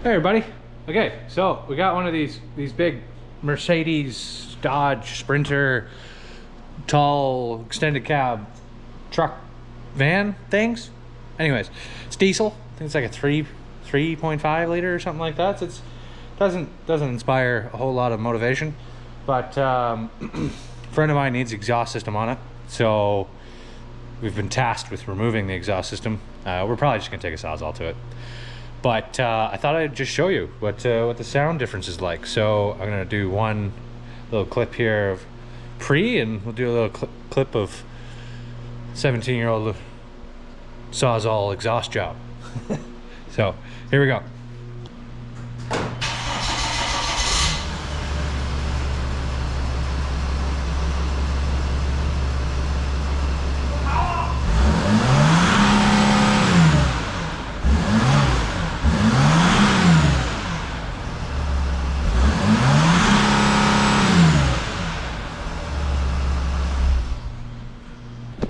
Hey everybody. Okay, so we got one of these big Mercedes Dodge Sprinter tall extended cab truck van things. Anyways, it's diesel. I think it's like a 3.5 liter or something like that. So it's doesn't inspire a whole lot of motivation, but a friend of mine needs exhaust system on it, so we've been tasked with removing the exhaust system. We're probably just gonna take a Sawzall to it. But I thought I'd just show you what the sound difference is like. So I'm gonna do one little clip here of pre, and we'll do a little clip of 17-year-old Sawzall exhaust job. So here we go.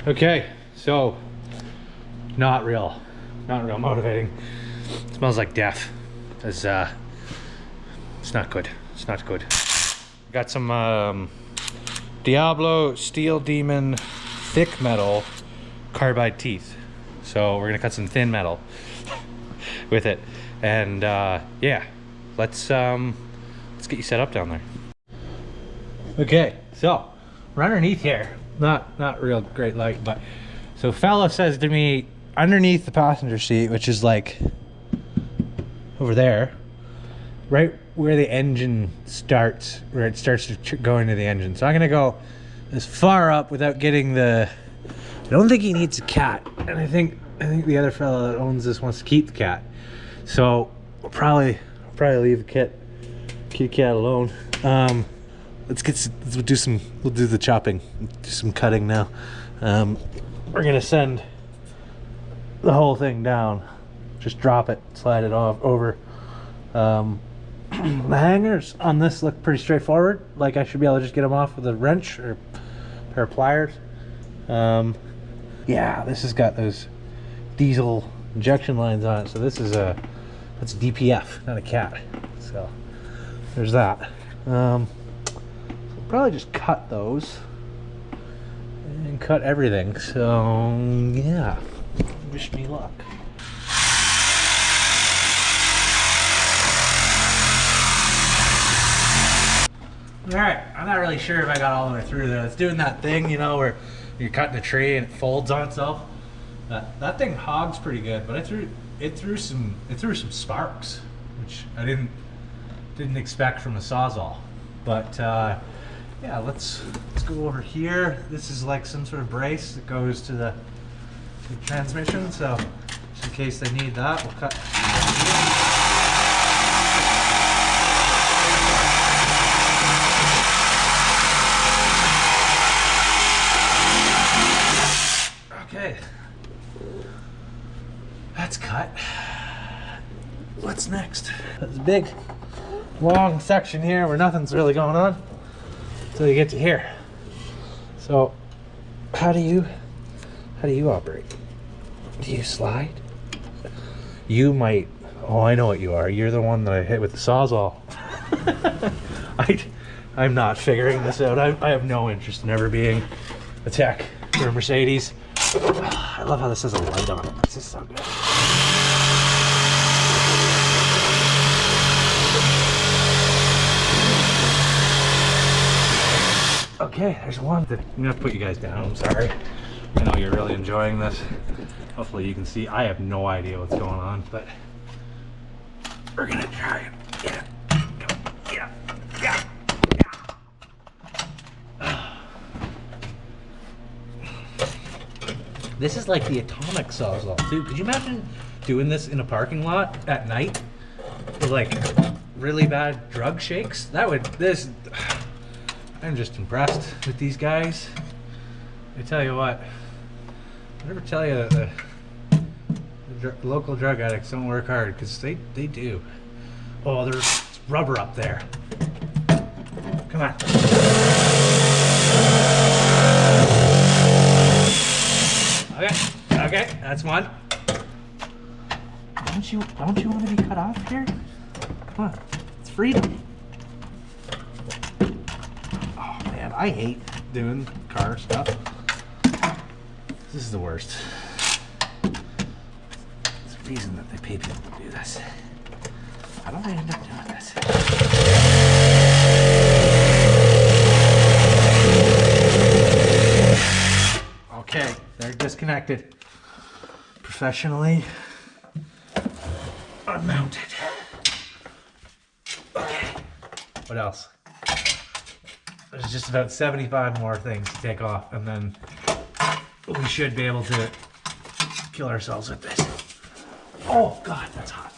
Okay, so not real motivating. It smells like death. It's not good. It's not good. Got some Diablo Steel Demon thick metal carbide teeth. So we're gonna cut some thin metal with it, and yeah, let's get you set up down there. Okay, so we're underneath here. Not real great light, but so fella says to me, underneath the passenger seat, which is like over there, right where the engine starts, where it starts to go into the engine. So I'm gonna go as far up without getting the, I don't think he needs a cat, and I think the other fella that owns this wants to keep the cat, so we'll probably leave the kitty cat alone. We'll do the chopping, do some cutting now. We're gonna send the whole thing down, just drop it, slide it off over. The hangers on this look pretty straightforward. Like I should be able to just get them off with a wrench or a pair of pliers. Yeah, this has got those diesel injection lines on it, so that's DPF, not a cat. So there's that. Probably just cut those and cut everything. So yeah, wish me luck. All right, I'm not really sure if I got all the way through there. It's doing that thing, you know, where you're cutting a tree and it folds on itself. That thing hogs pretty good, but it threw some sparks, which I didn't expect from a Sawzall. But yeah, let's go over here. This is like some sort of brace that goes to the transmission, so just in case they need that, we'll cut. Okay, that's cut. What's next? That's a big, long section here where nothing's really going on until you get to here. So how do you operate? Do you slide? You might. Oh, I know what you are. You're the one that I hit with the Sawzall. I'm not figuring this out. I have no interest in ever being a tech for a Mercedes. I love how this has a light on it. This is so good. Okay, there's one. I'm gonna put you guys down. I'm sorry. I know you're really enjoying this. Hopefully you can see. I have no idea what's going on, but we're gonna try it. Yeah. This is like the atomic Sawzall too. Could you imagine doing this in a parking lot at night with like really bad drug shakes? I'm just impressed with these guys. I tell you what, I never tell you that the local drug addicts don't work hard, because they do. Oh, there's rubber up there. Come on. Okay, that's one. Don't you want to be cut off here? Come on. It's freedom. Oh man, I hate doing car stuff. This is the worst. There's a reason that they pay people to do this. How do I end up doing this? Okay, they're disconnected. Professionally unmounted. Okay, what else? There's just about 75 more things to take off, and then we should be able to kill ourselves with this. Oh God, that's hot.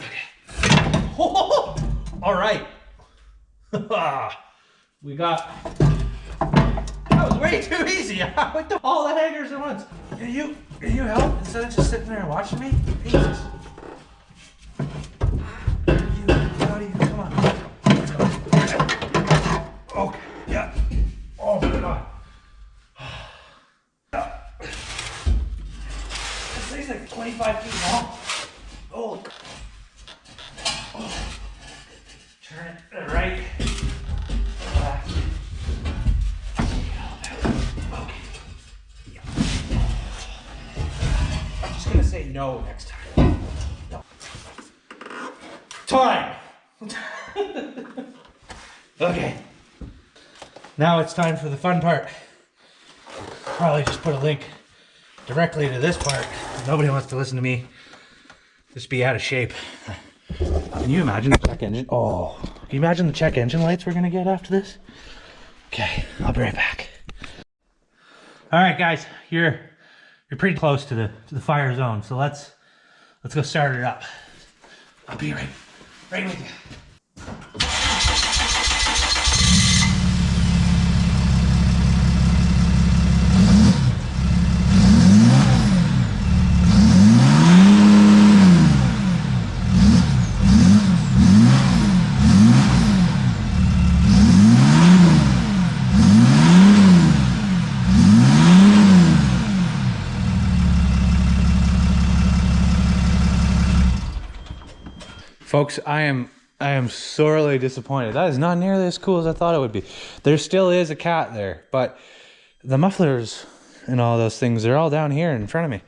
Okay. Oh, all right. We got. That was way too easy. I went to all the hangers at once. Can you help instead of just sitting there and watching me? Jesus. Come on. Let's go. Okay. Yeah. Oh my God. This thing's like 25 feet long. Oh. Turn it to the right. Left. Okay. Yeah. I'm just gonna say no next time. No. Time! Okay. Now it's time for the fun part. Probably just put a link directly to this part. Nobody wants to listen to me just be out of shape. Can you imagine the check engine? Oh, can you imagine the check engine lights we're gonna get after this? Okay, I'll be right back. All right, guys, you're pretty close to the fire zone, so let's go start it up. I'll be right with you. Folks, I am sorely disappointed. That is not nearly as cool as I thought it would be. There still is a cat there, but the mufflers and all those things, they're all down here in front of me.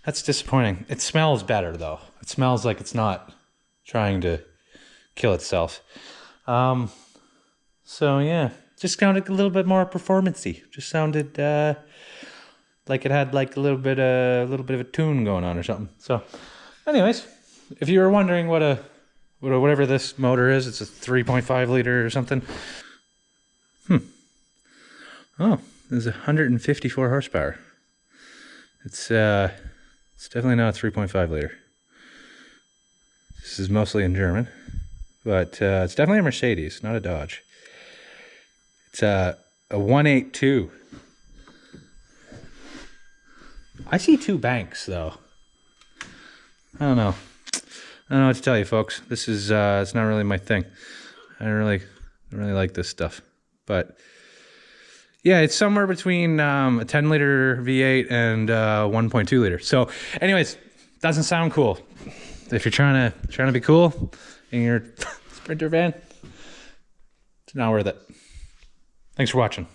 That's disappointing. It smells better though. It smells like it's not trying to kill itself. So yeah, just sounded a little bit more performance-y. Just sounded like it had like a little bit of a tune going on or something. So anyways, if you were wondering whatever this motor is, it's a 3.5 liter or something. Oh, there's 154 horsepower. It's definitely not a 3.5 liter. This is mostly in German, but it's definitely a Mercedes, not a Dodge. It's a 182. I see two banks though. I don't know what to tell you, folks. This is it's not really my thing. I don't really like this stuff. But yeah, it's somewhere between a 10 liter V8 and 1.2 liter. So anyways, doesn't sound cool. If you're trying to be cool in your Sprinter van, it's not worth it. Thanks for watching.